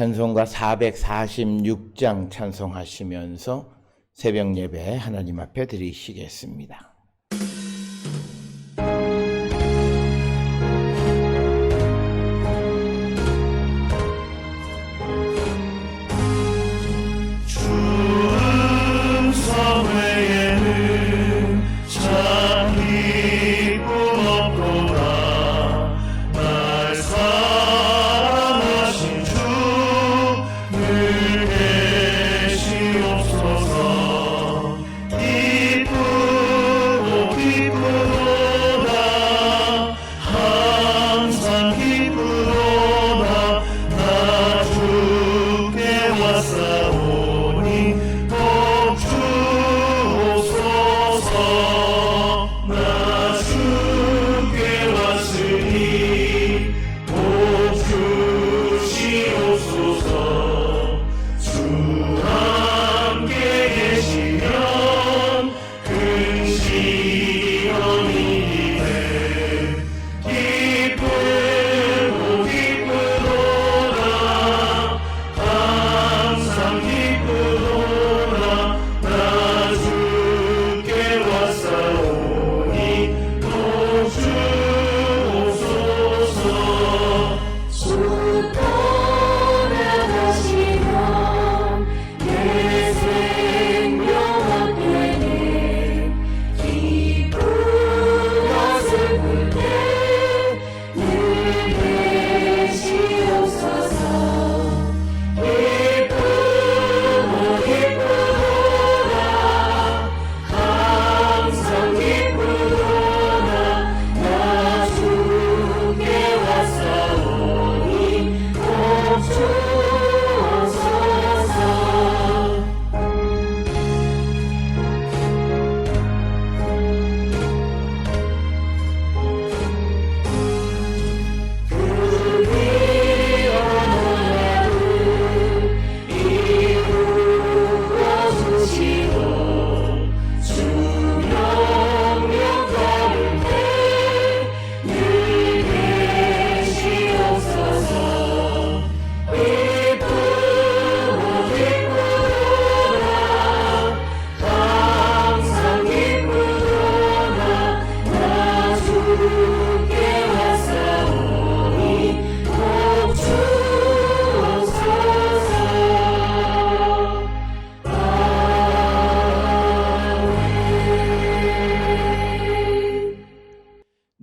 찬송가 446장 찬송하시면서 새벽 예배 하나님 앞에 드리시겠습니다.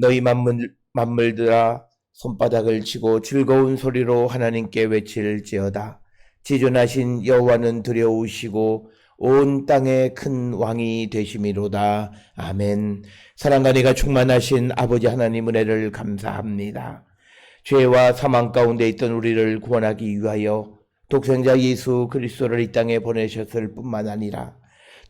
너희 만물들아 손바닥을 치고 즐거운 소리로 하나님께 외칠지어다. 지존하신 여호와는 두려우시고 온 땅의 큰 왕이 되심이로다. 아멘. 사랑과 은혜가 충만하신 아버지 하나님 은혜를 감사합니다. 죄와 사망 가운데 있던 우리를 구원하기 위하여 독생자 예수 그리스도를 이 땅에 보내셨을 뿐만 아니라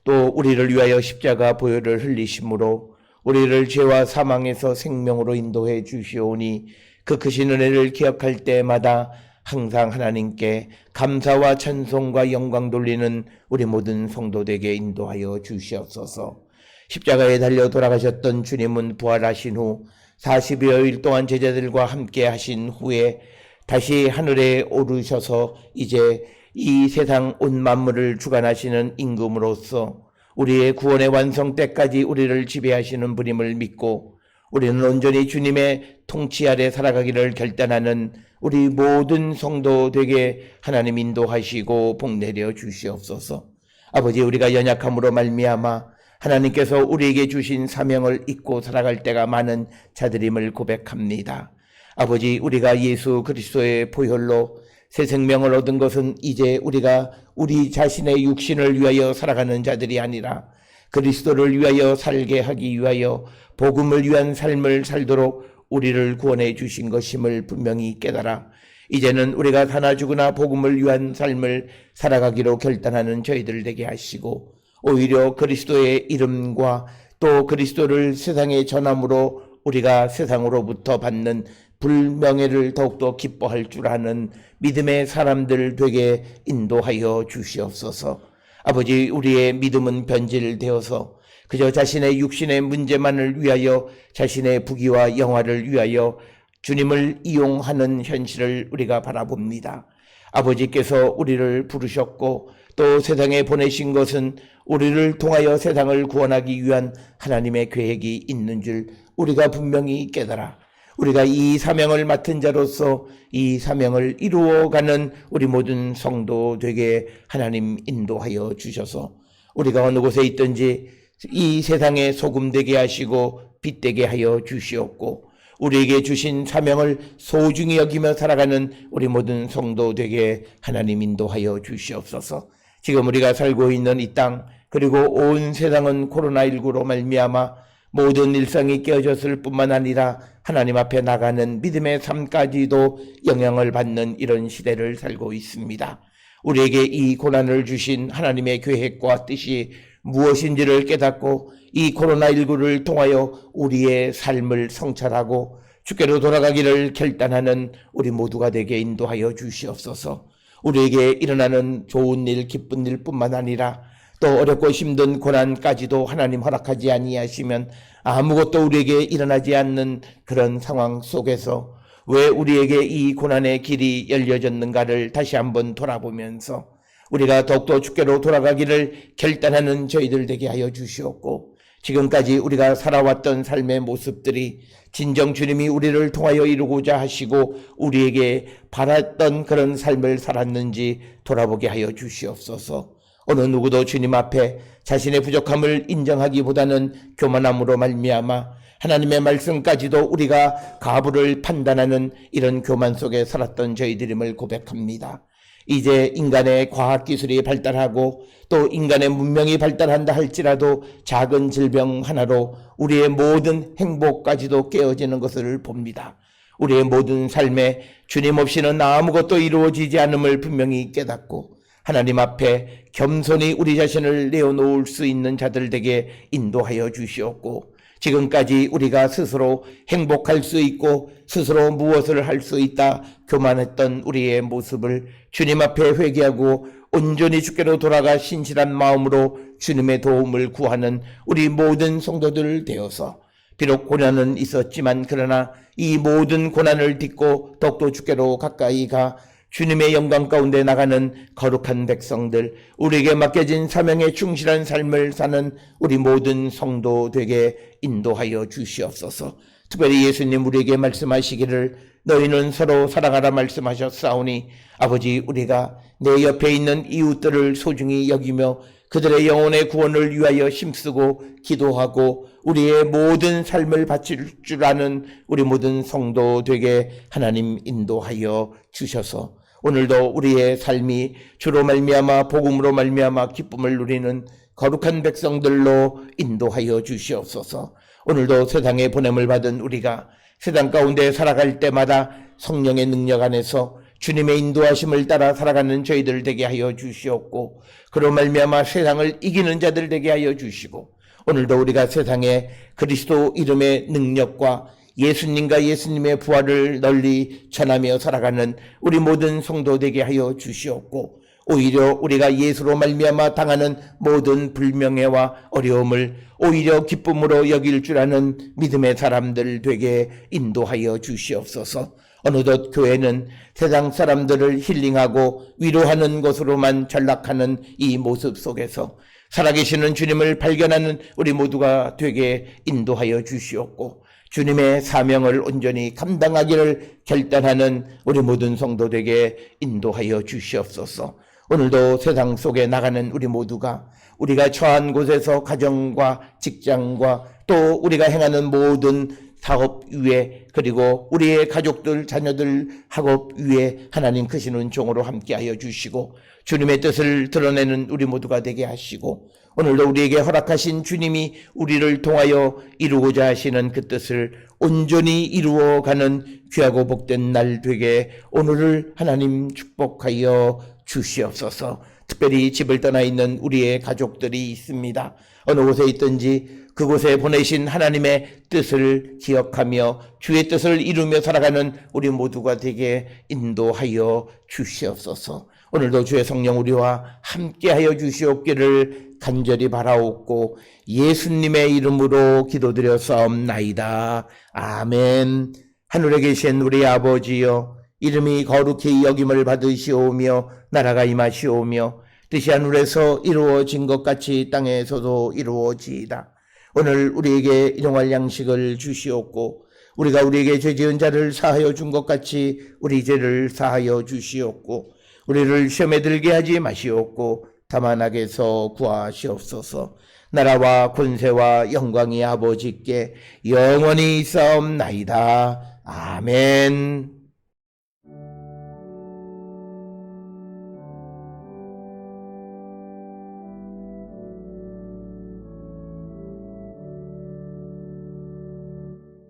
또 우리를 위하여 십자가 보혈을 흘리심으로 우리를 죄와 사망에서 생명으로 인도해 주시오니 그 크신 은혜를 기억할 때마다 항상 하나님께 감사와 찬송과 영광 돌리는 우리 모든 성도되게 인도하여 주시옵소서. 십자가에 달려 돌아가셨던 주님은 부활하신 후 40여일 동안 제자들과 함께 하신 후에 다시 하늘에 오르셔서 이제 이 세상 온 만물을 주관하시는 임금으로서 우리의 구원의 완성 때까지 우리를 지배하시는 분임을 믿고 우리는 온전히 주님의 통치 아래 살아가기를 결단하는 우리 모든 성도 되게 하나님 인도하시고 복내려 주시옵소서. 아버지, 우리가 연약함으로 말미암아 하나님께서 우리에게 주신 사명을 잊고 살아갈 때가 많은 자들임을 고백합니다. 아버지, 우리가 예수 그리스도의 보혈로 새 생명을 얻은 것은 이제 우리가 우리 자신의 육신을 위하여 살아가는 자들이 아니라 그리스도를 위하여 살게 하기 위하여 복음을 위한 삶을 살도록 우리를 구원해 주신 것임을 분명히 깨달아 이제는 우리가 사나 죽으나 복음을 위한 삶을 살아가기로 결단하는 저희들 되게 하시고 오히려 그리스도의 이름과 또 그리스도를 세상에 전함으로 우리가 세상으로부터 받는 불명예를 더욱더 기뻐할 줄 아는 믿음의 사람들 되게 인도하여 주시옵소서. 아버지, 우리의 믿음은 변질되어서 그저 자신의 육신의 문제만을 위하여 자신의 부귀와 영화를 위하여 주님을 이용하는 현실을 우리가 바라봅니다. 아버지께서 우리를 부르셨고 또 세상에 보내신 것은 우리를 통하여 세상을 구원하기 위한 하나님의 계획이 있는 줄 우리가 분명히 깨달아 우리가 이 사명을 맡은 자로서 이 사명을 이루어가는 우리 모든 성도 되게 하나님 인도하여 주셔서 우리가 어느 곳에 있든지 이 세상에 소금 되게 하시고 빛 되게 하여 주시옵고 우리에게 주신 사명을 소중히 여기며 살아가는 우리 모든 성도 되게 하나님 인도하여 주시옵소서. 지금 우리가 살고 있는 이 땅 그리고 온 세상은 코로나19로 말미암아 모든 일상이 깨어졌을 뿐만 아니라 하나님 앞에 나가는 믿음의 삶까지도 영향을 받는 이런 시대를 살고 있습니다. 우리에게 이 고난을 주신 하나님의 계획과 뜻이 무엇인지를 깨닫고 이 코로나19를 통하여 우리의 삶을 성찰하고 주께로 돌아가기를 결단하는 우리 모두가 되게 인도하여 주시옵소서. 우리에게 일어나는 좋은 일, 기쁜 일뿐만 아니라 또 어렵고 힘든 고난까지도 하나님 허락하지 아니하시면 아무것도 우리에게 일어나지 않는 그런 상황 속에서 왜 우리에게 이 고난의 길이 열려졌는가를 다시 한번 돌아보면서 우리가 더욱더 주께로 돌아가기를 결단하는 저희들 되게 하여 주시옵고 지금까지 우리가 살아왔던 삶의 모습들이 진정 주님이 우리를 통하여 이루고자 하시고 우리에게 바랐던 그런 삶을 살았는지 돌아보게 하여 주시옵소서. 어느 누구도 주님 앞에 자신의 부족함을 인정하기보다는 교만함으로 말미암아 하나님의 말씀까지도 우리가 가부를 판단하는 이런 교만 속에 살았던 저희들임을 고백합니다. 이제 인간의 과학기술이 발달하고 또 인간의 문명이 발달한다 할지라도 작은 질병 하나로 우리의 모든 행복까지도 깨어지는 것을 봅니다. 우리의 모든 삶에 주님 없이는 아무것도 이루어지지 않음을 분명히 깨닫고 하나님 앞에 겸손히 우리 자신을 내어놓을 수 있는 자들에게 인도하여 주시옵고 지금까지 우리가 스스로 행복할 수 있고 스스로 무엇을 할 수 있다 교만했던 우리의 모습을 주님 앞에 회개하고 온전히 주께로 돌아가 신실한 마음으로 주님의 도움을 구하는 우리 모든 성도들 되어서 비록 고난은 있었지만 그러나 이 모든 고난을 딛고 더욱더 주께로 가까이 가 주님의 영광 가운데 나가는 거룩한 백성들, 우리에게 맡겨진 사명에 충실한 삶을 사는 우리 모든 성도 되게 인도하여 주시옵소서. 특별히 예수님 우리에게 말씀하시기를 너희는 서로 사랑하라 말씀하셨사오니 아버지 우리가 내 옆에 있는 이웃들을 소중히 여기며 그들의 영혼의 구원을 위하여 힘쓰고 기도하고 우리의 모든 삶을 바칠 줄 아는 우리 모든 성도 되게 하나님 인도하여 주셔서 오늘도 우리의 삶이 주로 말미암아 복음으로 말미암아 기쁨을 누리는 거룩한 백성들로 인도하여 주시옵소서. 오늘도 세상에 보냄을 받은 우리가 세상 가운데 살아갈 때마다 성령의 능력 안에서 주님의 인도하심을 따라 살아가는 저희들 되게 하여 주시옵고 그로 말미암아 세상을 이기는 자들 되게 하여 주시고 오늘도 우리가 세상에 그리스도 이름의 능력과 예수님과 예수님의 부활을 널리 전하며 살아가는 우리 모든 성도 되게 하여 주시옵고 오히려 우리가 예수로 말미암아 당하는 모든 불명예와 어려움을 오히려 기쁨으로 여길 줄 아는 믿음의 사람들 되게 인도하여 주시옵소서. 어느덧 교회는 세상 사람들을 힐링하고 위로하는 것으로만 전락하는 이 모습 속에서 살아계시는 주님을 발견하는 우리 모두가 되게 인도하여 주시옵고 주님의 사명을 온전히 감당하기를 결단하는 우리 모든 성도들에게 인도하여 주시옵소서. 오늘도 세상 속에 나가는 우리 모두가 우리가 처한 곳에서 가정과 직장과 또 우리가 행하는 모든 사업 위에 그리고 우리의 가족들 자녀들 학업 위에 하나님 크시는 종으로 함께하여 주시고 주님의 뜻을 드러내는 우리 모두가 되게 하시고 오늘도 우리에게 허락하신 주님이 우리를 통하여 이루고자 하시는 그 뜻을 온전히 이루어가는 귀하고 복된 날 되게 오늘을 하나님 축복하여 주시옵소서. 특별히 집을 떠나 있는 우리의 가족들이 있습니다. 어느 곳에 있든지 그곳에 보내신 하나님의 뜻을 기억하며 주의 뜻을 이루며 살아가는 우리 모두가 되게 인도하여 주시옵소서. 오늘도 주의 성령 우리와 함께하여 주시옵기를 간절히 바라옵고 예수님의 이름으로 기도드려 싸움나이다. 아멘. 하늘에 계신 우리 아버지여 이름이 거룩히 여김을 받으시오며 나라가 임하시오며 뜻이 하늘에서 이루어진 것 같이 땅에서도 이루어지이다. 오늘 우리에게 일용할 양식을 주시옵고 우리가 우리에게 죄 지은 자를 사하여 준 것 같이 우리 죄를 사하여 주시옵고 우리를 시험에 들게 하지 마시옵고 다만 악에서 구하시옵소서. 나라와 권세와 영광이 아버지께 영원히 있사옵나이다. 아멘.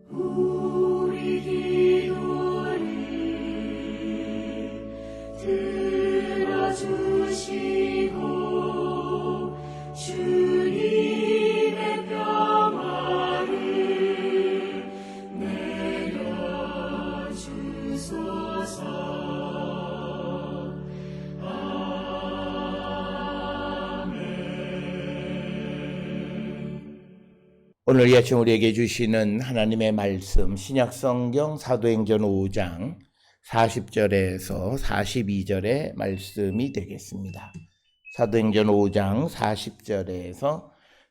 우리 기도를 들어주시고 주님의 평화를 내려주소서. 오늘 이 아침 우리에게 주시는 하나님의 말씀 신약성경 사도행전 5장 40절에서 42절의 말씀이 되겠습니다. 사도행전 5장 40절에서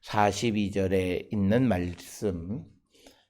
42절에 있는 말씀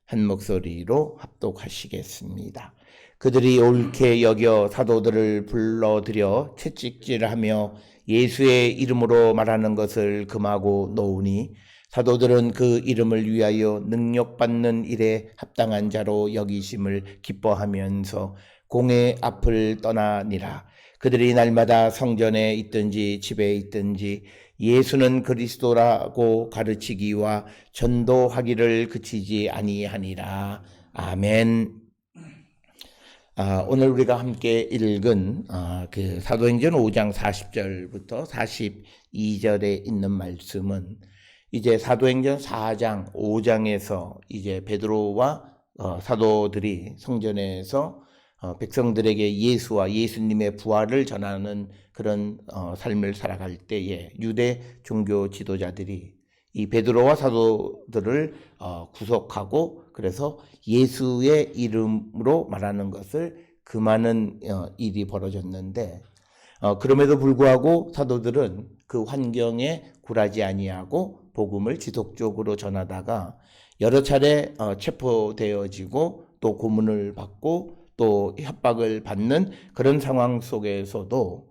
한 목소리로 합독하시겠습니다. 그들이 옳게 여겨 사도들을 불러들여 채찍질하며 예수의 이름으로 말하는 것을 금하고 놓으니 사도들은 그 이름을 위하여 능력받는 일에 합당한 자로 여기심을 기뻐하면서 공회 앞을 떠나니라. 그들이 날마다 성전에 있든지 집에 있든지 예수는 그리스도라고 가르치기와 전도하기를 그치지 아니하니라. 아멘. 오늘 우리가 함께 읽은 그 사도행전 5장 40절부터 42절에 있는 말씀은 이제 사도행전 4장, 5장에서 이제 베드로와 사도들이 성전에서 백성들에게 예수와 예수님의 부활을 전하는 그런 삶을 살아갈 때에 유대 종교 지도자들이 이 베드로와 사도들을 구속하고 그래서 예수의 이름으로 말하는 것을 금하는 일이 벌어졌는데 그럼에도 불구하고 사도들은 그 환경에 굴하지 아니하고 복음을 지속적으로 전하다가 여러 차례 체포되어지고 또 고문을 받고 또 협박을 받는 그런 상황 속에서도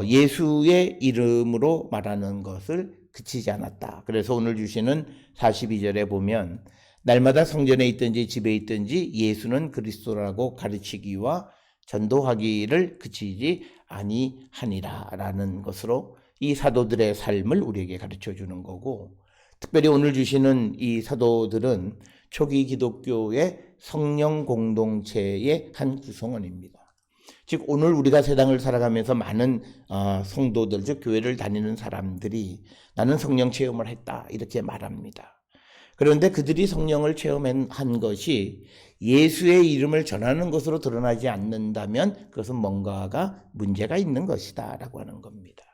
예수의 이름으로 말하는 것을 그치지 않았다. 그래서 오늘 주시는 42절에 보면 날마다 성전에 있든지 집에 있든지 예수는 그리스도라고 가르치기와 전도하기를 그치지 아니하니라 라는 것으로 이 사도들의 삶을 우리에게 가르쳐 주는 거고, 특별히 오늘 주시는 이 사도들은 초기 기독교의 성령 공동체의 한 구성원입니다. 즉 오늘 우리가 세상을 살아가면서 많은 성도들, 즉 교회를 다니는 사람들이 나는 성령 체험을 했다 이렇게 말합니다. 그런데 그들이 성령을 체험한 것이 예수의 이름을 전하는 것으로 드러나지 않는다면 그것은 뭔가가 문제가 있는 것이다 라고 하는 겁니다.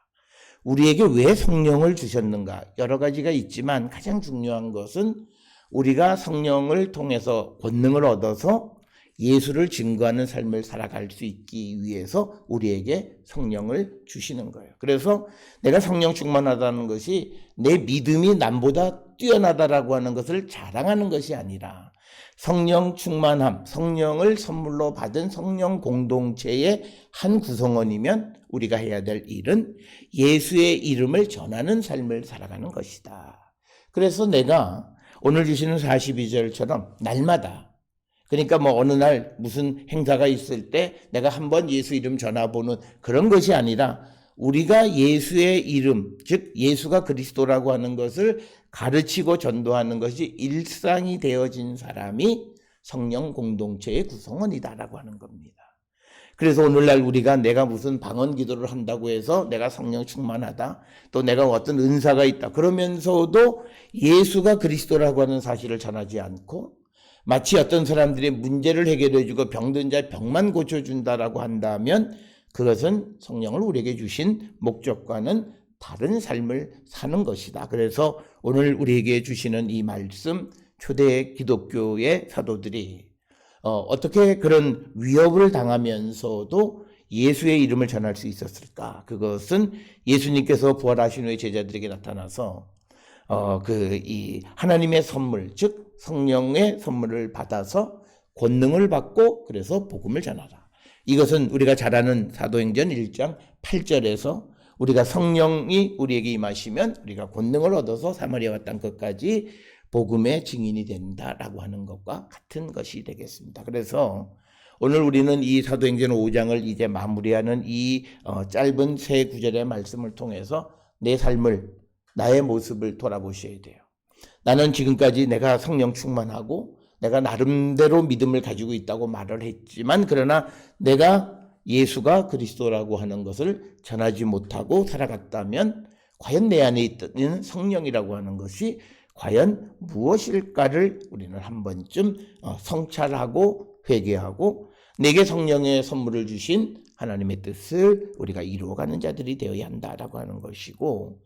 우리에게 왜 성령을 주셨는가? 여러 가지가 있지만 가장 중요한 것은 우리가 성령을 통해서 권능을 얻어서 예수를 증거하는 삶을 살아갈 수 있기 위해서 우리에게 성령을 주시는 거예요. 그래서 내가 성령 충만하다는 것이 내 믿음이 남보다 뛰어나다라고 하는 것을 자랑하는 것이 아니라 성령 충만함, 성령을 선물로 받은 성령 공동체의 한 구성원이면 우리가 해야 될 일은 예수의 이름을 전하는 삶을 살아가는 것이다. 그래서 내가 오늘 주시는 42절처럼 날마다, 그러니까 뭐 어느 날 무슨 행사가 있을 때 내가 한번 예수 이름 전화보는 그런 것이 아니라 우리가 예수의 이름, 즉 예수가 그리스도라고 하는 것을 가르치고 전도하는 것이 일상이 되어진 사람이 성령 공동체의 구성원이다라고 하는 겁니다. 그래서 오늘날 우리가 내가 무슨 방언 기도를 한다고 해서 내가 성령 충만하다, 또 내가 어떤 은사가 있다 그러면서도 예수가 그리스도라고 하는 사실을 전하지 않고 마치 어떤 사람들이 문제를 해결해주고 병든 자의 병만 고쳐준다라고 한다면 그것은 성령을 우리에게 주신 목적과는 다른 삶을 사는 것이다. 그래서 오늘 우리에게 주시는 이 말씀, 초대 기독교의 사도들이 어떻게 그런 위협을 당하면서도 예수의 이름을 전할 수 있었을까? 그것은 예수님께서 부활하신 후에 제자들에게 나타나서 이 하나님의 선물, 즉 성령의 선물을 받아서 권능을 받고 그래서 복음을 전하라. 이것은 우리가 잘 아는 사도행전 1장 8절에서 우리가 성령이 우리에게 임하시면 우리가 권능을 얻어서 사마리아와 땅 끝까지 복음의 증인이 된다라고 하는 것과 같은 것이 되겠습니다. 그래서 오늘 우리는 이 사도행전 5장을 이제 마무리하는 이 짧은 세 구절의 말씀을 통해서 내 삶을, 나의 모습을 돌아보셔야 돼요. 나는 지금까지 내가 성령 충만하고 내가 나름대로 믿음을 가지고 있다고 말을 했지만, 그러나 내가 예수가 그리스도라고 하는 것을 전하지 못하고 살아갔다면 과연 내 안에 있는 성령이라고 하는 것이 과연 무엇일까를 우리는 한 번쯤 성찰하고 회개하고 내게 성령의 선물을 주신 하나님의 뜻을 우리가 이루어가는 자들이 되어야 한다라고 하는 것이고,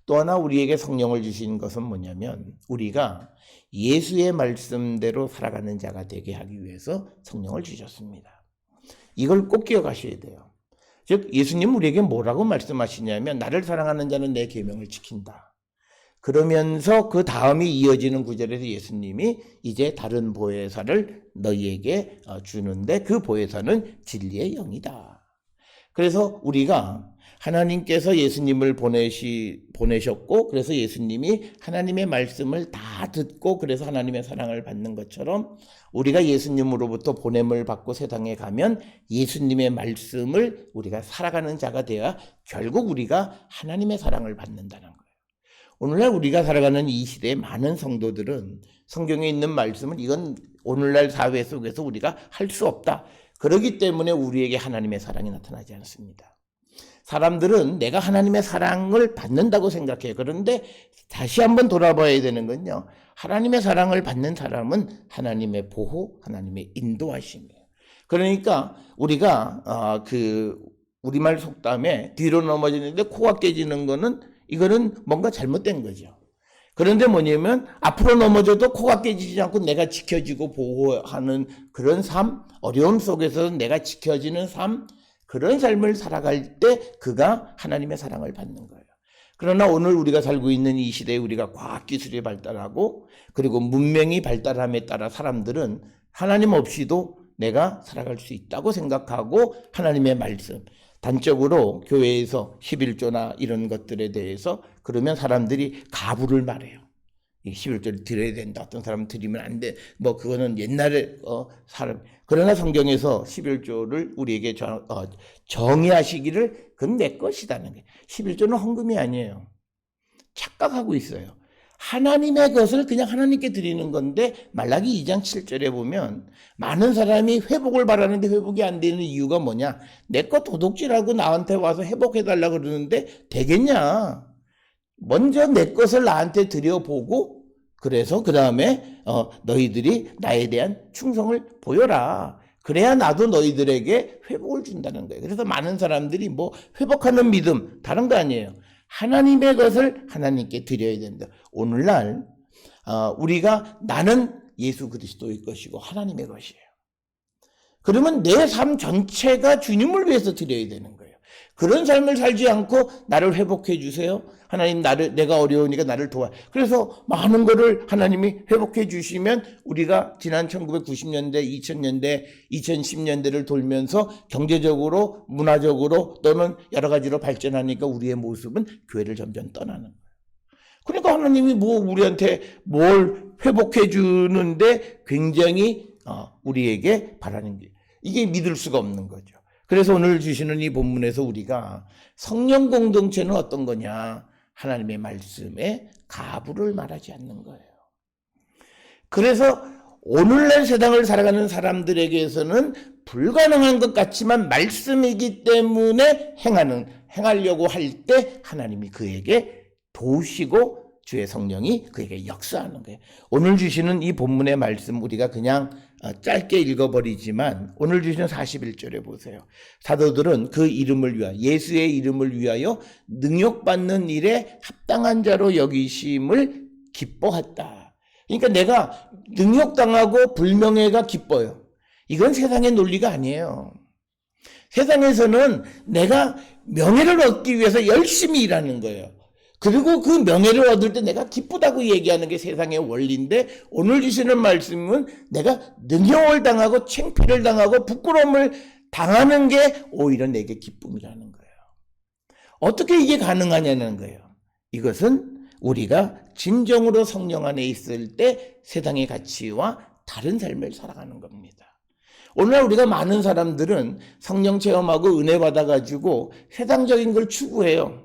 또 하나 우리에게 성령을 주신 것은 뭐냐면 우리가 예수의 말씀대로 살아가는 자가 되게 하기 위해서 성령을 주셨습니다. 이걸 꼭 기억하셔야 돼요. 즉 예수님 우리에게 뭐라고 말씀하시냐면 나를 사랑하는 자는 내 계명을 지킨다. 그러면서 그 다음이 이어지는 구절에서 예수님이 이제 다른 보혜사를 너희에게 주는데 그 보혜사는 진리의 영이다. 그래서 우리가 하나님께서 예수님을 보내셨고 그래서 예수님이 하나님의 말씀을 다 듣고 그래서 하나님의 사랑을 받는 것처럼 우리가 예수님으로부터 보냄을 받고 세상에 가면 예수님의 말씀을 우리가 살아가는 자가 되어야 결국 우리가 하나님의 사랑을 받는다는 거예요. 오늘날 우리가 살아가는 이 시대의 많은 성도들은 성경에 있는 말씀은 이건 오늘날 사회 속에서 우리가 할 수 없다. 그렇기 때문에 우리에게 하나님의 사랑이 나타나지 않습니다. 사람들은 내가 하나님의 사랑을 받는다고 생각해요. 그런데 다시 한번 돌아봐야 되는 건요. 하나님의 사랑을 받는 사람은 하나님의 보호, 하나님의 인도하심이에요. 그러니까 우리가 우리말 속담에 뒤로 넘어지는데 코가 깨지는 거는 이거는 뭔가 잘못된 거죠. 그런데 뭐냐면 앞으로 넘어져도 코가 깨지지 않고 내가 지켜지고 보호하는 그런 삶, 어려움 속에서 내가 지켜지는 삶, 그런 삶을 살아갈 때 그가 하나님의 사랑을 받는 거예요. 그러나 오늘 우리가 살고 있는 이 시대에 우리가 과학기술이 발달하고 그리고 문명이 발달함에 따라 사람들은 하나님 없이도 내가 살아갈 수 있다고 생각하고 하나님의 말씀, 단적으로 교회에서 11조나 이런 것들에 대해서 그러면 사람들이 가부를 말해요. 11조를 드려야 된다. 어떤 사람은 드리면 안 돼. 그거는 옛날에 사람. 그러나 성경에서 11조를 우리에게 정의하시기를 그건 내 것이다는 게. 11조는 헌금이 아니에요. 착각하고 있어요. 하나님의 것을 그냥 하나님께 드리는 건데 말라기 2장 7절에 보면 많은 사람이 회복을 바라는데 회복이 안 되는 이유가 뭐냐? 내 거 도둑질하고 나한테 와서 회복해달라고 그러는데 되겠냐? 먼저 내 것을 나한테 드려보고 그래서 그 다음에 너희들이 나에 대한 충성을 보여라. 그래야 나도 너희들에게 회복을 준다는 거예요. 그래서 많은 사람들이 회복하는 믿음 다른 거 아니에요. 하나님의 것을 하나님께 드려야 된다. 오늘날 우리가 나는 예수 그리스도의 것이고 하나님의 것이에요. 그러면 내 삶 전체가 주님을 위해서 드려야 되는 거예요. 그런 삶을 살지 않고 나를 회복해 주세요. 하나님 내가 어려우니까 나를 도와. 그래서 많은 거를 하나님이 회복해 주시면 우리가 지난 1990년대, 2000년대, 2010년대를 돌면서 경제적으로, 문화적으로 또는 여러 가지로 발전하니까 우리의 모습은 교회를 점점 떠나는 거예요. 그러니까 하나님이 우리한테 뭘 회복해 주는데 굉장히 우리에게 바라는 게 이게 믿을 수가 없는 거죠. 그래서 오늘 주시는 이 본문에서 우리가 성령 공동체는 어떤 거냐? 하나님의 말씀에 가부를 말하지 않는 거예요. 그래서 오늘날 세상을 살아가는 사람들에게서는 불가능한 것 같지만 말씀이기 때문에 행하려고 할 때 하나님이 그에게 도우시고 주의 성령이 그에게 역사하는 거예요. 오늘 주시는 이 본문의 말씀 우리가 그냥 짧게 읽어버리지만 오늘 주시는 41절에 보세요. 사도들은 그 이름을 위하여 예수의 이름을 위하여 능욕받는 일에 합당한 자로 여기심을 기뻐했다. 그러니까 내가 능욕당하고 불명예가 기뻐요. 이건 세상의 논리가 아니에요. 세상에서는 내가 명예를 얻기 위해서 열심히 일하는 거예요. 그리고 그 명예를 얻을 때 내가 기쁘다고 얘기하는 게 세상의 원리인데, 오늘 주시는 말씀은 내가 능욕을 당하고 창피를 당하고 부끄러움을 당하는 게 오히려 내게 기쁨이라는 거예요. 어떻게 이게 가능하냐는 거예요. 이것은 우리가 진정으로 성령 안에 있을 때 세상의 가치와 다른 삶을 살아가는 겁니다. 오늘날 우리가 많은 사람들은 성령 체험하고 은혜 받아가지고 세상적인 걸 추구해요.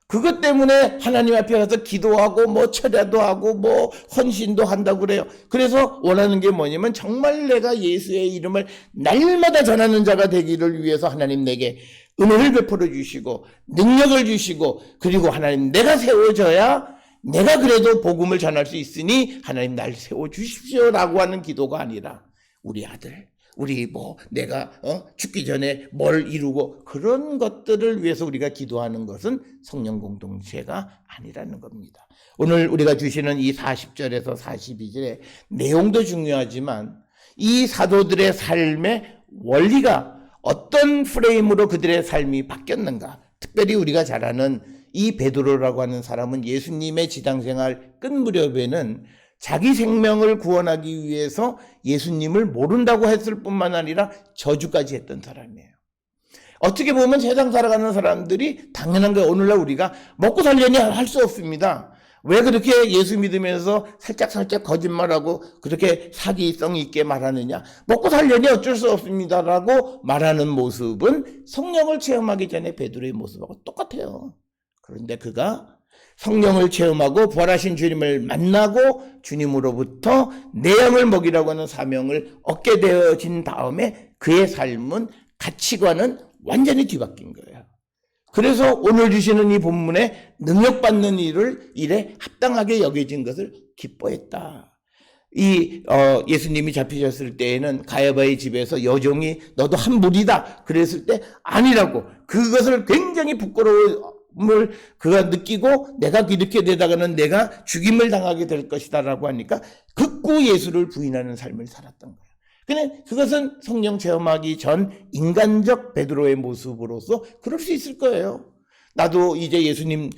그것 때문에 하나님 앞에 가서 기도하고 뭐 철야도 하고 뭐 헌신도 한다고 그래요. 그래서 원하는 게 뭐냐면 정말 내가 예수의 이름을 날마다 전하는 자가 되기를 위해서 하나님 내게 은혜를 베풀어 주시고 능력을 주시고, 그리고 하나님 내가 세워져야 내가 그래도 복음을 전할 수 있으니 하나님 날 세워주십시오라고 하는 기도가 아니라, 우리 아들, 우리 내가 죽기 전에 뭘 이루고 그런 것들을 위해서 우리가 기도하는 것은 성령 공동체가 아니라는 겁니다. 오늘 우리가 주시는 이 40절에서 42절의 내용도 중요하지만 이 사도들의 삶의 원리가 어떤 프레임으로 그들의 삶이 바뀌었는가, 특별히 우리가 잘 아는 이 베드로라고 하는 사람은 예수님의 지당생활 끝 무렵에는 자기 생명을 구원하기 위해서 예수님을 모른다고 했을 뿐만 아니라 저주까지 했던 사람이에요. 어떻게 보면 세상 살아가는 사람들이 당연한 거예요. 오늘날 우리가 먹고 살려니 할 수 없습니다. 왜 그렇게 예수 믿으면서 살짝 거짓말하고 그렇게 사기성 있게 말하느냐? 먹고 살려니 어쩔 수 없습니다라고 말하는 모습은 성령을 체험하기 전에 베드로의 모습하고 똑같아요. 그런데 그가 성령을 체험하고 부활하신 주님을 만나고 주님으로부터 내 영을 먹이라고 하는 사명을 얻게 되어진 다음에 그의 삶은, 가치관은 완전히 뒤바뀐 거예요. 그래서 오늘 주시는 이 본문에 능력받는 일에 합당하게 여겨진 것을 기뻐했다. 예수님이 잡히셨을 때에는 가야바의 집에서 여종이 너도 한 무리다 그랬을 때 아니라고, 그것을 굉장히 부끄러움을 그가 느끼고 내가 이렇게 되다가는 내가 죽임을 당하게 될 것이다라고 하니까 극구 예수를 부인하는 삶을 살았던 거예요. 근데 그것은 성령 체험하기 전 인간적 베드로의 모습으로서 그럴 수 있을 거예요. 나도 이제 예수님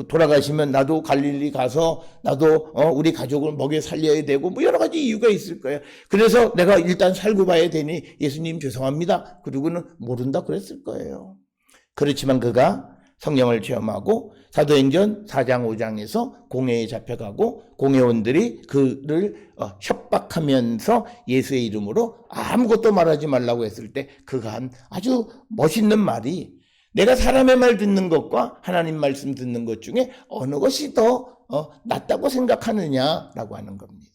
돌아가시면 나도 갈릴리 가서 나도 우리 가족을 먹여 살려야 되고 뭐 여러 가지 이유가 있을 거예요. 그래서 내가 일단 살고 봐야 되니 예수님 죄송합니다. 그리고는 모른다 그랬을 거예요. 그렇지만 그가 성령을 체험하고 사도행전 4장 5장에서 공회에 잡혀가고 공회원들이 그를 협박하면서 예수의 이름으로 아무것도 말하지 말라고 했을 때 그가 한 아주 멋있는 말이, 내가 사람의 말 듣는 것과 하나님 말씀 듣는 것 중에 어느 것이 더 낫다고 생각하느냐라고 하는 겁니다.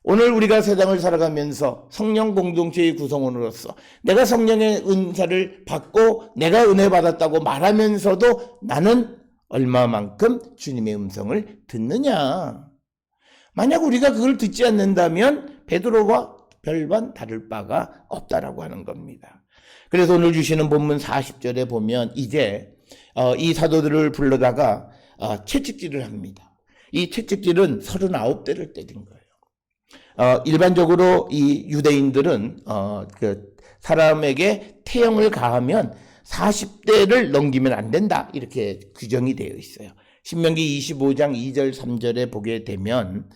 오늘 우리가 세상을 살아가면서 성령 공동체의 구성원으로서 내가 성령의 은사를 받고 내가 은혜 받았다고 말하면서도 나는 얼마만큼 주님의 음성을 듣느냐. 만약 우리가 그걸 듣지 않는다면 베드로와 별반 다를 바가 없다라고 하는 겁니다. 그래서 오늘 주시는 본문 40절에 보면 이제 이 사도들을 불러다가 채찍질을 합니다. 이 채찍질은 39대를 때린 거예요. 일반적으로 이 유대인들은 그 사람에게 태형을 가하면 40대를 넘기면 안 된다 이렇게 규정이 되어 있어요. 신명기 25장 2절 3절에 보게 되면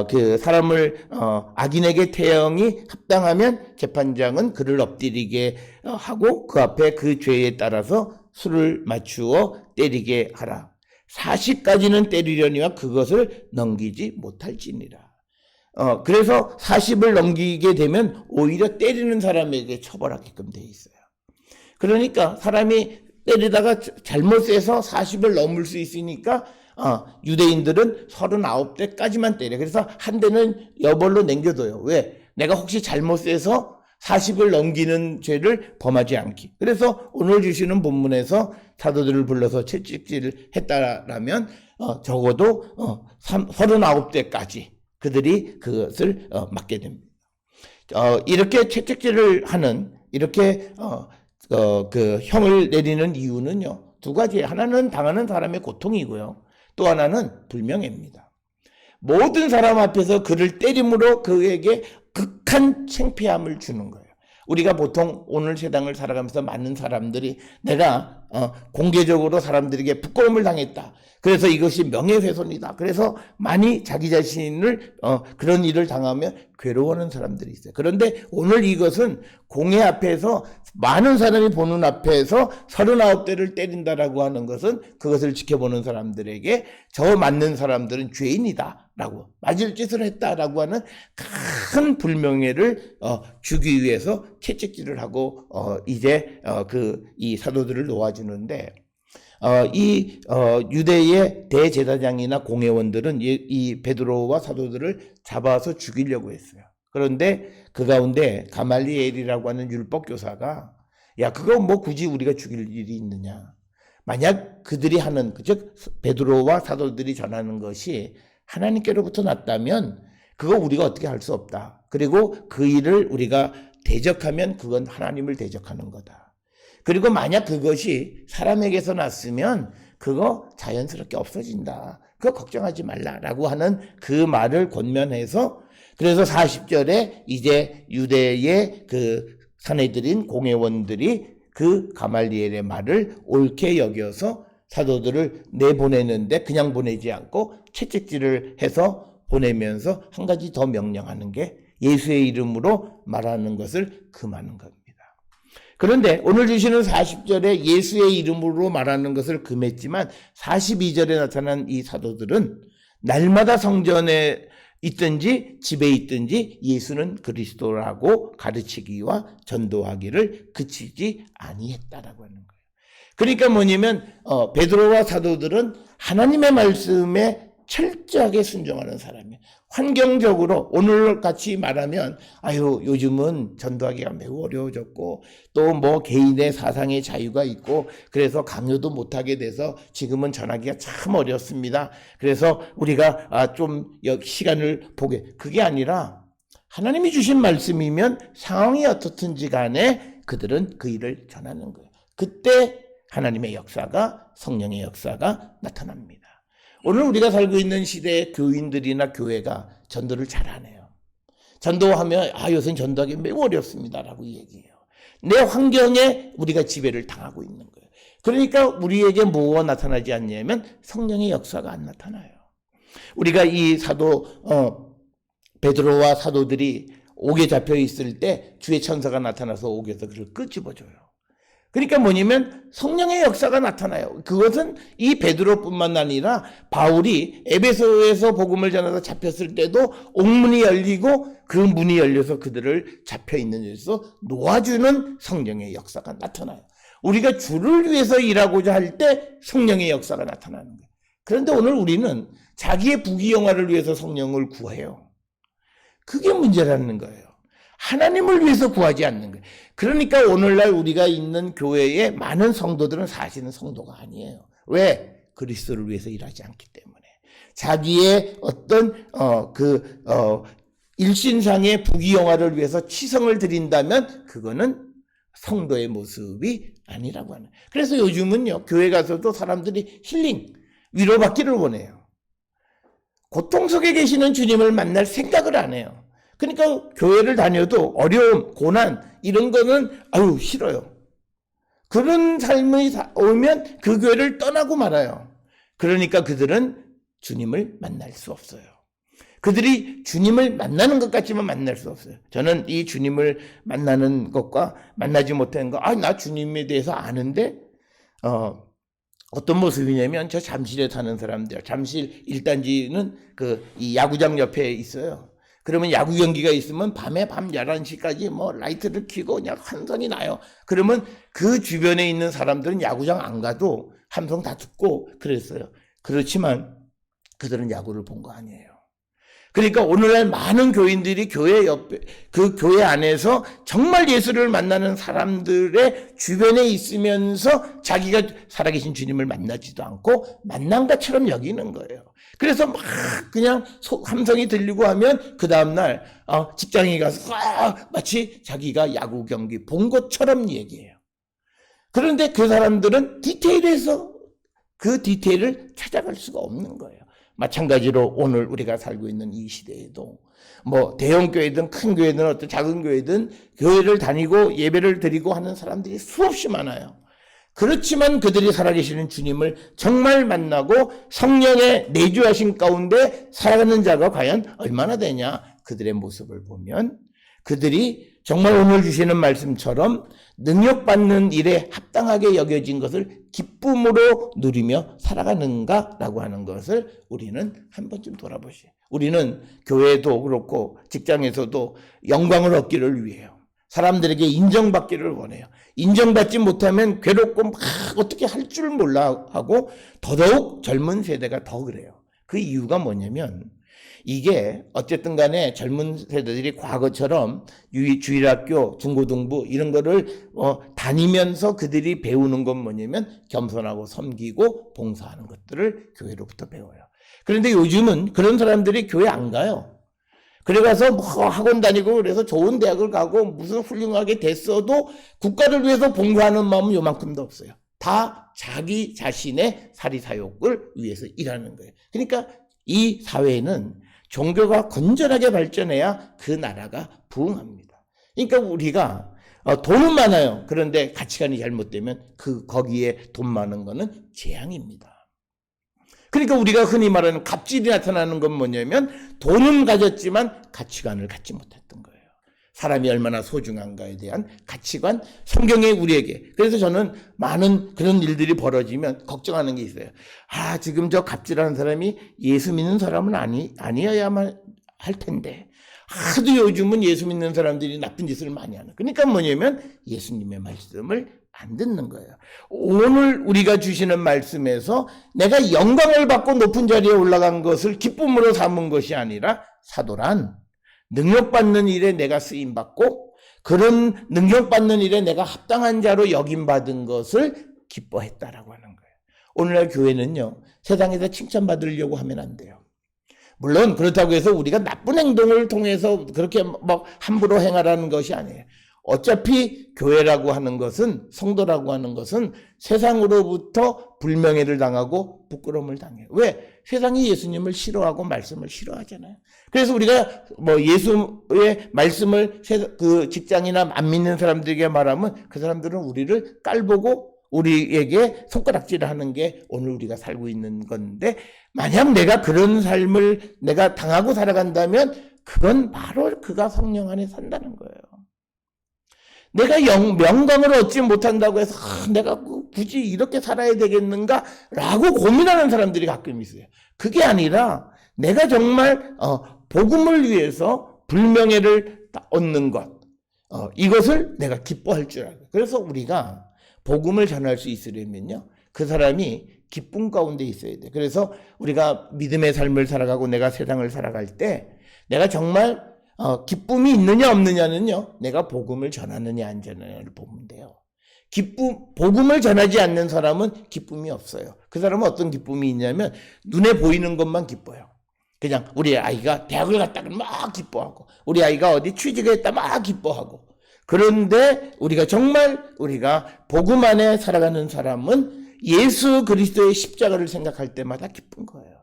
그 사람을 악인에게 태형이 합당하면 재판장은 그를 엎드리게 하고 그 앞에 그 죄에 따라서 수를 맞추어 때리게 하라. 40까지는 때리려니와 그것을 넘기지 못할지니라. 그래서 40을 넘기게 되면 오히려 때리는 사람에게 처벌하게끔 돼 있어요. 그러니까 사람이 때리다가 잘못 세서 40을 넘을 수 있으니까 유대인들은 39대까지만 때려. 그래서 한 대는 여벌로 남겨둬요. 왜? 내가 혹시 잘못 세서 40을 넘기는 죄를 범하지 않기. 그래서 오늘 주시는 본문에서 사도들을 불러서 채찍질을 했다라면 적어도 39대까지 그들이 그것을 맡게 됩니다. 이렇게 채찍질을 하는, 이렇게 그 형을 내리는 이유는요, 두 가지. 하나는 당하는 사람의 고통이고요, 또 하나는 불명예입니다. 모든 사람 앞에서 그를 때림으로 그에게 극한 창피함을 주는 거예요. 우리가 보통 오늘 세상을 살아가면서 많은 사람들이 내가 공개적으로 사람들에게 부끄러움을 당했다. 그래서 이것이 명예훼손이다. 그래서 많이 자기 자신을 그런 일을 당하면 괴로워하는 사람들이 있어요. 그런데 오늘 이것은 공회 앞에서 많은 사람이 보는 앞에서 39대를 때린다라고 하는 것은 그것을 지켜보는 사람들에게 저 맞는 사람들은 죄인이다 라고 맞을 짓을 했다라고 하는 큰 불명예를 주기 위해서 채찍질을 하고 이제 이 사도들을 놓아주는데 이 유대의 대제사장이나 공회원들은 이 베드로와 사도들을 잡아서 죽이려고 했어요. 그런데 그 가운데 가말리엘이라고 하는 율법 교사가 야 그거 뭐 굳이 우리가 죽일 일이 있느냐. 만약 그들이 하는 즉 베드로와 사도들이 전하는 것이 하나님께로부터 났다면 그거 우리가 어떻게 할 수 없다. 그리고 그 일을 우리가 대적하면 그건 하나님을 대적하는 거다. 그리고 만약 그것이 사람에게서 났으면 그거 자연스럽게 없어진다. 그거 걱정하지 말라라고 하는 그 말을 권면해서 그래서 40절에 이제 유대의 그 사내들인 공회원들이 그 가말리엘의 말을 옳게 여겨서 사도들을 내보내는데 그냥 보내지 않고 채찍질을 해서 보내면서 한 가지 더 명령하는 게 예수의 이름으로 말하는 것을 금하는 겁니다. 그런데 오늘 주시는 40절에 예수의 이름으로 말하는 것을 금했지만 42절에 나타난 이 사도들은 날마다 성전에 있든지 집에 있든지 예수는 그리스도라고 가르치기와 전도하기를 그치지 아니했다라고 하는 거예요. 그러니까 뭐냐면 베드로와 사도들은 하나님의 말씀에 철저하게 순종하는 사람이에요. 환경적으로 오늘 같이 말하면 아유 요즘은 전도하기가 매우 어려워졌고 또 뭐 개인의 사상의 자유가 있고 그래서 강요도 못하게 돼서 지금은 전하기가 참 어렵습니다. 그래서 우리가 좀 시간을 보게 그게 아니라 하나님이 주신 말씀이면 상황이 어떻든지 간에 그들은 그 일을 전하는 거예요. 그때 하나님의 역사가 성령의 역사가 나타납니다. 오늘 우리가 살고 있는 시대의 교인들이나 교회가 전도를 잘하네요. 전도하면 요새는 전도하기 매우 어렵습니다라고 얘기해요. 내 환경에 우리가 지배를 당하고 있는 거예요. 그러니까 우리에게 뭐가 나타나지 않냐면 성령의 역사가 안 나타나요. 우리가 이 사도 베드로와 사도들이 옥에 잡혀 있을 때 주의 천사가 나타나서 옥에서 그를 끄집어줘요. 그러니까 뭐냐면 성령의 역사가 나타나요. 그것은 이 베드로뿐만 아니라 바울이 에베소에서 복음을 전해서 잡혔을 때도 옥문이 열리고 그 문이 열려서 그들을 잡혀있는 데서 놓아주는 성령의 역사가 나타나요. 우리가 주를 위해서 일하고자 할 때 성령의 역사가 나타나는 거예요. 그런데 오늘 우리는 자기의 부귀영화를 위해서 성령을 구해요. 그게 문제라는 거예요. 하나님을 위해서 구하지 않는 거예요. 그러니까 오늘날 우리가 있는 교회에 많은 성도들은 사실은 성도가 아니에요. 왜? 그리스도를 위해서 일하지 않기 때문에. 자기의 어떤 일신상의 부귀영화를 위해서 치성을 드린다면 그거는 성도의 모습이 아니라고 하는. 그래서 요즘은요 교회 가서도 사람들이 힐링, 위로받기를 원해요. 고통 속에 계시는 주님을 만날 생각을 안 해요. 그러니까 교회를 다녀도 어려움, 고난 이런 거는 싫어요. 그런 삶이 오면 그 교회를 떠나고 말아요. 그러니까 그들은 주님을 만날 수 없어요. 그들이 주님을 만나는 것 같지만 만날 수 없어요. 저는 이 주님을 만나는 것과 만나지 못하는 거, 나 주님에 대해서 아는데 어떤 모습이냐면 저 잠실에 사는 사람들, 잠실 1단지는 이 야구장 옆에 있어요. 그러면 야구 경기가 있으면 밤 11시까지 뭐 라이트를 켜고 그냥 함성이 나요. 그러면 그 주변에 있는 사람들은 야구장 안 가도 함성 다 듣고 그랬어요. 그렇지만 그들은 야구를 본 거 아니에요. 그러니까 오늘날 많은 교인들이 교회 옆에, 그 교회 안에서 정말 예수를 만나는 사람들의 주변에 있으면서 자기가 살아계신 주님을 만나지도 않고 만난 것처럼 여기는 거예요. 그래서 막 그냥 함성이 들리고 하면 그 다음날 직장에 가서 마치 자기가 야구 경기 본 것처럼 얘기해요. 그런데 그 사람들은 디테일에서 그 디테일을 찾아갈 수가 없는 거예요. 마찬가지로 오늘 우리가 살고 있는 이 시대에도 뭐 대형 교회든 큰 교회든 어떤 작은 교회든 교회를 다니고 예배를 드리고 하는 사람들이 수없이 많아요. 그렇지만 그들이 살아계시는 주님을 정말 만나고 성령의 내주하신 가운데 살아가는 자가 과연 얼마나 되냐? 그들의 모습을 보면 그들이 정말 오늘 주시는 말씀처럼 능력받는 일에 합당하게 여겨진 것을 기쁨으로 누리며 살아가는가라고 하는 것을 우리는 한 번쯤 돌아보시죠. 우리는 교회도 그렇고 직장에서도 영광을 얻기를 위해요. 사람들에게 인정받기를 원해요. 인정받지 못하면 괴롭고 막 어떻게 할 줄 몰라 하고 더더욱 젊은 세대가 더 그래요. 그 이유가 뭐냐면 이게 어쨌든 간에 젊은 세대들이 과거처럼 주일학교, 중고등부 이런 거를 다니면서 그들이 배우는 건 뭐냐면 겸손하고 섬기고 봉사하는 것들을 교회로부터 배워요. 그런데 요즘은 그런 사람들이 교회 안 가요. 그래 가서 뭐 학원 다니고 그래서 좋은 대학을 가고 무슨 훌륭하게 됐어도 국가를 위해서 봉사하는 마음은 요만큼도 없어요. 다 자기 자신의 사리사욕을 위해서 일하는 거예요. 그러니까 이 사회는 종교가 건전하게 발전해야 그 나라가 부흥합니다. 그러니까 우리가 돈은 많아요. 그런데 가치관이 잘못되면 거기에 돈 많은 거는 재앙입니다. 그러니까 우리가 흔히 말하는 갑질이 나타나는 건 뭐냐면 돈은 가졌지만 가치관을 갖지 못했던 거예요. 사람이 얼마나 소중한가에 대한 가치관, 성경에 우리에게. 그래서 저는 많은 그런 일들이 벌어지면 걱정하는 게 있어요. 지금 저 갑질하는 사람이 예수 믿는 사람은 아니어야만 할 텐데. 하도 요즘은 예수 믿는 사람들이 나쁜 짓을 많이 하는. 그러니까 뭐냐면 예수님의 말씀을 안 듣는 거예요. 오늘 우리가 주시는 말씀에서 내가 영광을 받고 높은 자리에 올라간 것을 기쁨으로 삼은 것이 아니라 사도란 능력받는 일에 내가 쓰임받고 그런 능력받는 일에 내가 합당한 자로 여김받은 것을 기뻐했다라고 하는 거예요. 오늘날 교회는요, 세상에서 칭찬받으려고 하면 안 돼요. 물론 그렇다고 해서 우리가 나쁜 행동을 통해서 그렇게 막 함부로 행하라는 것이 아니에요. 어차피 교회라고 하는 것은, 성도라고 하는 것은 세상으로부터 불명예를 당하고 부끄러움을 당해요. 왜? 세상이 예수님을 싫어하고 말씀을 싫어하잖아요. 그래서 우리가 뭐 예수의 말씀을 그 직장이나 안 믿는 사람들에게 말하면 그 사람들은 우리를 깔보고 우리에게 손가락질을 하는 게 오늘 우리가 살고 있는 건데, 만약 내가 그런 삶을 내가 당하고 살아간다면 그건 바로 그가 성령 안에 산다는 거예요. 내가 명광을 얻지 못한다고 해서 내가 굳이 이렇게 살아야 되겠는가 라고 고민하는 사람들이 가끔 있어요. 그게 아니라 내가 정말 복음을 위해서 불명예를 얻는 것, 이것을 내가 기뻐할 줄 알아요. 그래서 우리가 복음을 전할 수 있으려면요, 그 사람이 기쁨 가운데 있어야 돼. 그래서 우리가 믿음의 삶을 살아가고 내가 세상을 살아갈 때 내가 정말 기쁨이 있느냐 없느냐는요, 내가 복음을 전하느냐 안 전하느냐를 보면 돼요. 복음을 전하지 않는 사람은 기쁨이 없어요. 그 사람은 어떤 기쁨이 있냐면 눈에 보이는 것만 기뻐요. 그냥 우리 아이가 대학을 갔다 그러면 막 기뻐하고, 우리 아이가 어디 취직했다 막 기뻐하고. 그런데 우리가 복음 안에 살아가는 사람은 예수 그리스도의 십자가를 생각할 때마다 기쁜 거예요.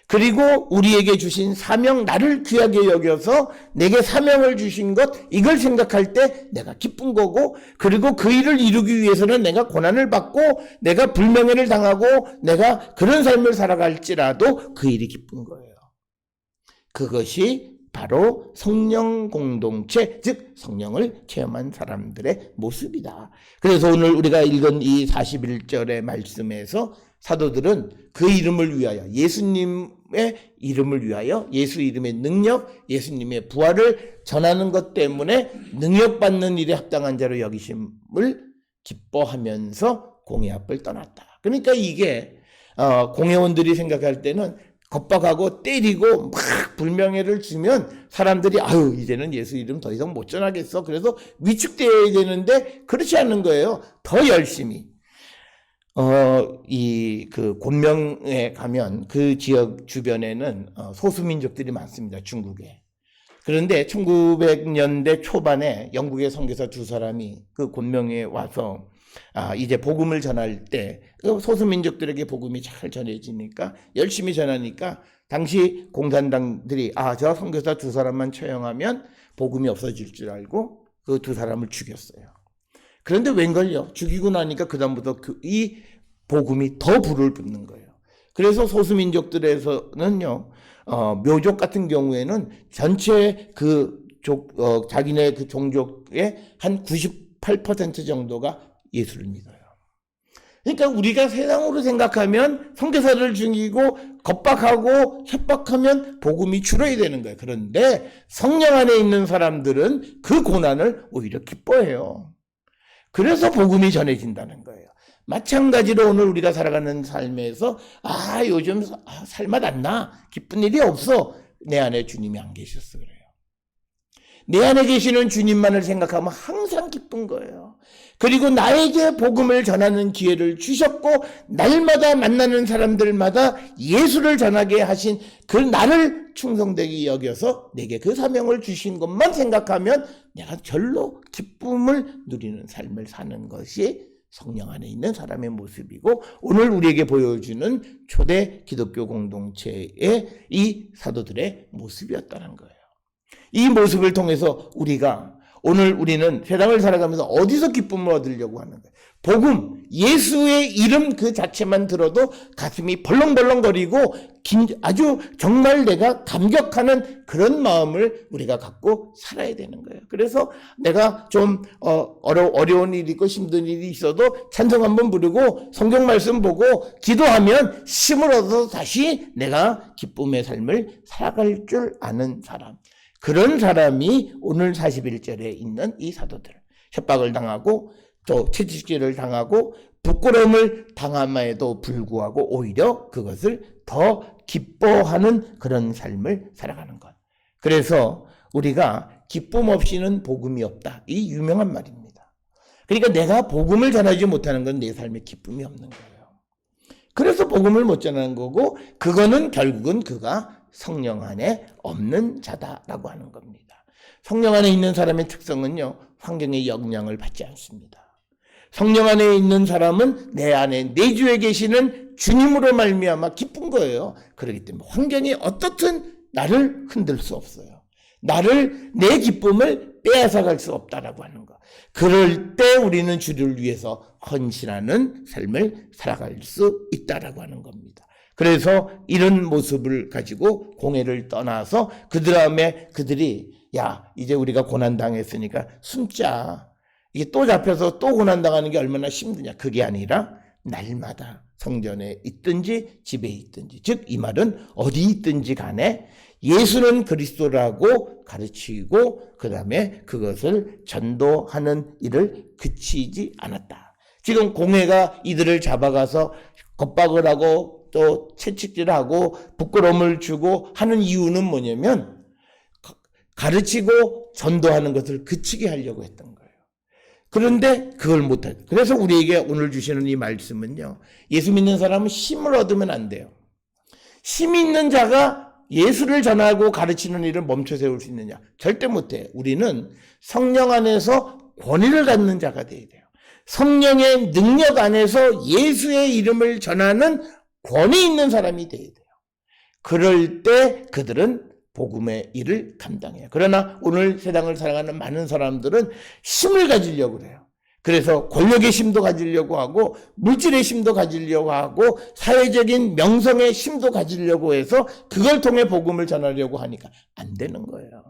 그리고 우리에게 주신 사명, 나를 귀하게 여겨서 내게 사명을 주신 것, 이걸 생각할 때 내가 기쁜 거고, 그리고 그 일을 이루기 위해서는 내가 고난을 받고 내가 불명예를 당하고 내가 그런 삶을 살아갈지라도 그 일이 기쁜 거예요. 그것이 바로 성령 공동체, 즉 성령을 체험한 사람들의 모습이다. 그래서 오늘 우리가 읽은 이 41절의 말씀에서 사도들은 그 이름을 위하여, 예수님의 이름을 위하여, 예수 이름의 능력, 예수님의 부활을 전하는 것 때문에 능력받는 일에 합당한 자로 여기심을 기뻐하면서 공회 앞을 떠났다. 그러니까 이게 공회원들이 생각할 때는 겁박하고 때리고 막 불명예를 주면 사람들이 이제는 예수 이름 더 이상 못 전하겠어. 그래서 위축되어야 되는데 그렇지 않는 거예요. 더 열심히. 그 곤명에 가면 그 지역 주변에는 소수민족들이 많습니다. 중국에. 그런데 1900년대 초반에 영국의 선교사 두 사람이 그 곤명에 와서 이제 복음을 전할 때 소수민족들에게 복음이 잘 전해지니까 열심히 전하니까 당시 공산당들이 저 선교사 두 사람만 처형하면 복음이 없어질 줄 알고 그 두 사람을 죽였어요. 그런데 웬걸요? 죽이고 나니까 그다음부터 이 복음이 더 불을 붙는 거예요. 그래서 소수민족들에서는요, 묘족 같은 경우에는 전체 자기네 그 종족의 한 98% 정도가 예수를 믿어요. 그러니까 우리가 세상으로 생각하면 선교사를 죽이고 겁박하고 협박하면 복음이 줄어야 되는 거예요. 그런데 성령 안에 있는 사람들은 그 고난을 오히려 기뻐해요. 그래서 복음이 전해진다는 거예요. 마찬가지로 오늘 우리가 살아가는 삶에서 요즘 살맛 안 나. 기쁜 일이 없어. 내 안에 주님이 안 계셔서 그래요. 내 안에 계시는 주님만을 생각하면 항상 기쁜 거예요. 그리고 나에게 복음을 전하는 기회를 주셨고 날마다 만나는 사람들마다 예수를 전하게 하신 그 나를 충성되게 여겨서 내게 그 사명을 주신 것만 생각하면 내가 절로 기쁨을 누리는 삶을 사는 것이 성령 안에 있는 사람의 모습이고 오늘 우리에게 보여주는 초대 기독교 공동체의 이 사도들의 모습이었다는 거예요. 이 모습을 통해서 오늘 우리는 세상을 살아가면서 어디서 기쁨을 얻으려고 하는 거예요? 복음, 예수의 이름 그 자체만 들어도 가슴이 벌렁벌렁거리고 아주 정말 내가 감격하는 그런 마음을 우리가 갖고 살아야 되는 거예요. 그래서 내가 좀 어려운 일이 있고 힘든 일이 있어도 찬송 한번 부르고 성경 말씀 보고 기도하면 힘을 얻어서 다시 내가 기쁨의 삶을 살아갈 줄 아는 사람. 그런 사람이 오늘 41절에 있는 이 사도들. 협박을 당하고 또 채찍질을 당하고 부끄러움을 당함에도 불구하고 오히려 그것을 더 기뻐하는 그런 삶을 살아가는 것. 그래서 우리가 기쁨 없이는 복음이 없다. 이 유명한 말입니다. 그러니까 내가 복음을 전하지 못하는 건 내 삶에 기쁨이 없는 거예요. 그래서 복음을 못 전하는 거고 그거는 결국은 그가 성령 안에 없는 자다라고 하는 겁니다. 성령 안에 있는 사람의 특성은요, 환경의 영향을 받지 않습니다. 성령 안에 있는 사람은 내 안에 내주에 계시는 주님으로 말미암아 기쁜 거예요. 그렇기 때문에 환경이 어떻든 나를 흔들 수 없어요. 내 기쁨을 빼앗아갈 수 없다라고 하는 거. 그럴 때 우리는 주를 위해서 헌신하는 삶을 살아갈 수 있다라고 하는 겁니다. 그래서 이런 모습을 가지고 공회를 떠나서 그 다음에 그들이 이제 우리가 고난당했으니까 숨자. 이게 또 잡혀서 또 고난당하는 게 얼마나 힘드냐. 그게 아니라 날마다 성전에 있든지 집에 있든지 즉 이 말은 어디 있든지 간에 예수는 그리스도라고 가르치고 그 다음에 그것을 전도하는 일을 그치지 않았다. 지금 공회가 이들을 잡아가서 겁박을 하고 또 채찍질하고 부끄러움을 주고 하는 이유는 뭐냐면 가르치고 전도하는 것을 그치게 하려고 했던 거예요. 그런데 그걸 못하죠. 그래서 우리에게 오늘 주시는 이 말씀은요, 예수 믿는 사람은 힘을 얻으면 안 돼요. 힘 있는 자가 예수를 전하고 가르치는 일을 멈춰 세울 수 있느냐? 절대 못해요. 우리는 성령 안에서 권위를 갖는 자가 돼야 돼요. 성령의 능력 안에서 예수의 이름을 전하는 권위 있는 사람이 돼야 돼요. 그럴 때 그들은 복음의 일을 감당해요. 그러나 오늘 세상을 살아가는 많은 사람들은 힘을 가지려고 그래요. 그래서 권력의 힘도 가지려고 하고 물질의 힘도 가지려고 하고 사회적인 명성의 힘도 가지려고 해서 그걸 통해 복음을 전하려고 하니까 안 되는 거예요.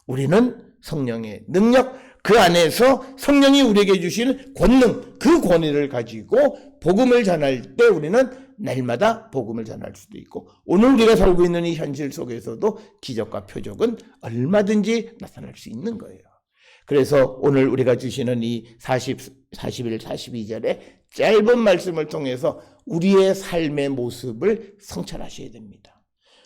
우리는 성령의 능력, 그 안에서 성령이 우리에게 주신 권능, 그 권위를 가지고 복음을 전할 때 우리는 날마다 복음을 전할 수도 있고 오늘 우리가 살고 있는 이 현실 속에서도 기적과 표적은 얼마든지 나타날 수 있는 거예요. 그래서 오늘 우리가 주시는 이 41, 42절의 짧은 말씀을 통해서 우리의 삶의 모습을 성찰하셔야 됩니다.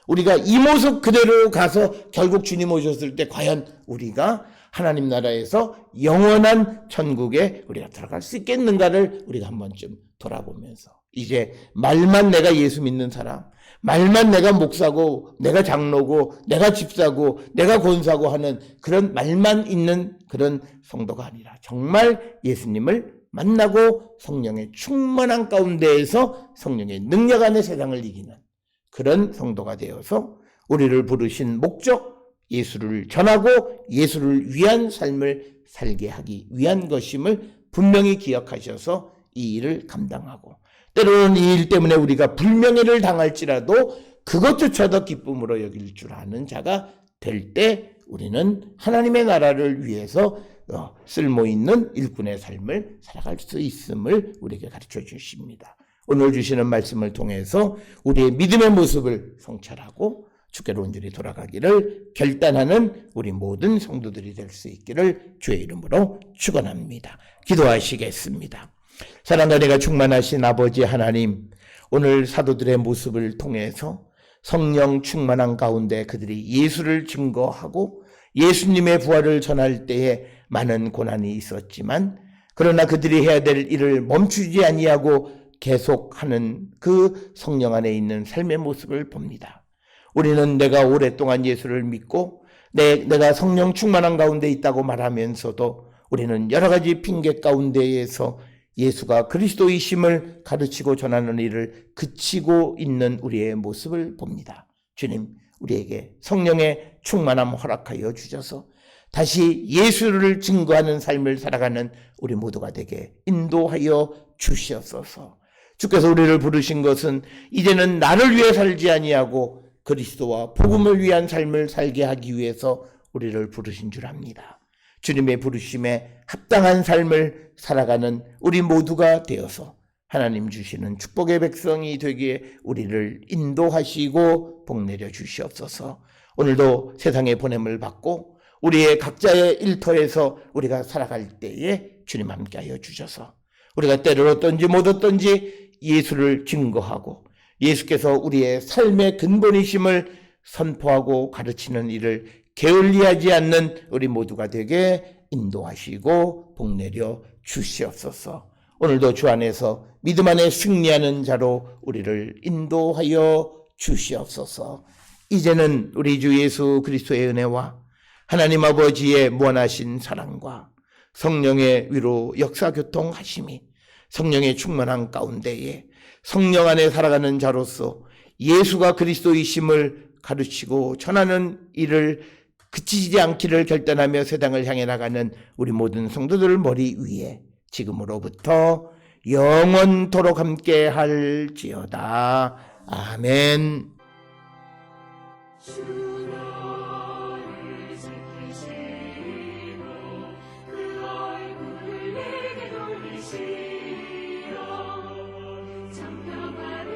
우리가 이 모습 그대로 가서 결국 주님 오셨을 때 과연 우리가 하나님 나라에서 영원한 천국에 우리가 들어갈 수 있겠는가를 우리가 한 번쯤 돌아보면서 이제 말만 내가 예수 믿는 사람, 말만 내가 목사고 내가 장로고 내가 집사고 내가 권사고 하는 그런 말만 있는 그런 성도가 아니라 정말 예수님을 만나고 성령의 충만한 가운데에서 성령의 능력 안에 세상을 이기는 그런 성도가 되어서 우리를 부르신 목적, 예수를 전하고 예수를 위한 삶을 살게 하기 위한 것임을 분명히 기억하셔서 이 일을 감당하고, 때로는 이 일 때문에 우리가 불명예를 당할지라도 그것조차도 기쁨으로 여길 줄 아는 자가 될 때 우리는 하나님의 나라를 위해서 쓸모있는 일꾼의 삶을 살아갈 수 있음을 우리에게 가르쳐 주십니다. 오늘 주시는 말씀을 통해서 우리의 믿음의 모습을 성찰하고 주께로 온전히 돌아가기를 결단하는 우리 모든 성도들이 될 수 있기를 주의 이름으로 축원합니다. 기도하시겠습니다. 사랑과 은혜가 충만하신 아버지 하나님, 오늘 사도들의 모습을 통해서 성령 충만한 가운데 그들이 예수를 증거하고 예수님의 부활을 전할 때에 많은 고난이 있었지만, 그러나 그들이 해야 될 일을 멈추지 아니하고 계속하는 그 성령 안에 있는 삶의 모습을 봅니다. 우리는 내가 오랫동안 예수를 믿고 내가 성령 충만한 가운데 있다고 말하면서도 우리는 여러 가지 핑계 가운데에서 예수가 그리스도이심을 가르치고 전하는 일을 그치고 있는 우리의 모습을 봅니다. 주님, 우리에게 성령의 충만함 허락하여 주셔서 다시 예수를 증거하는 삶을 살아가는 우리 모두가 되게 인도하여 주시옵소서. 주께서 우리를 부르신 것은 이제는 나를 위해 살지 아니하고 그리스도와 복음을 위한 삶을 살게 하기 위해서 우리를 부르신 줄 압니다. 주님의 부르심에 합당한 삶을 살아가는 우리 모두가 되어서 하나님 주시는 축복의 백성이 되기에 우리를 인도하시고 복내려 주시옵소서. 오늘도 세상의 보냄을 받고 우리의 각자의 일터에서 우리가 살아갈 때에 주님 함께하여 주셔서 우리가 때를 얻든지 못 얻든지 예수를 증거하고 예수께서 우리의 삶의 근본이심을 선포하고 가르치는 일을 게을리하지 않는 우리 모두가 되게 인도하시고 복내려 주시옵소서. 오늘도 주 안에서 믿음 안에 승리하는 자로 우리를 인도하여 주시옵소서. 이제는 우리 주 예수 그리스도의 은혜와 하나님 아버지의 무한하신 사랑과 성령의 위로 역사교통하심이 성령의 충만한 가운데에 성령 안에 살아가는 자로서 예수가 그리스도이심을 가르치고 전하는 일을 그치지 않기를 결단하며 세상을 향해 나가는 우리 모든 성도들 머리 위에 지금으로부터 영원토록 함께 할지어다. 아멘. 주 너를 지키시고 그 얼굴을 내게 돌리시어 장평화를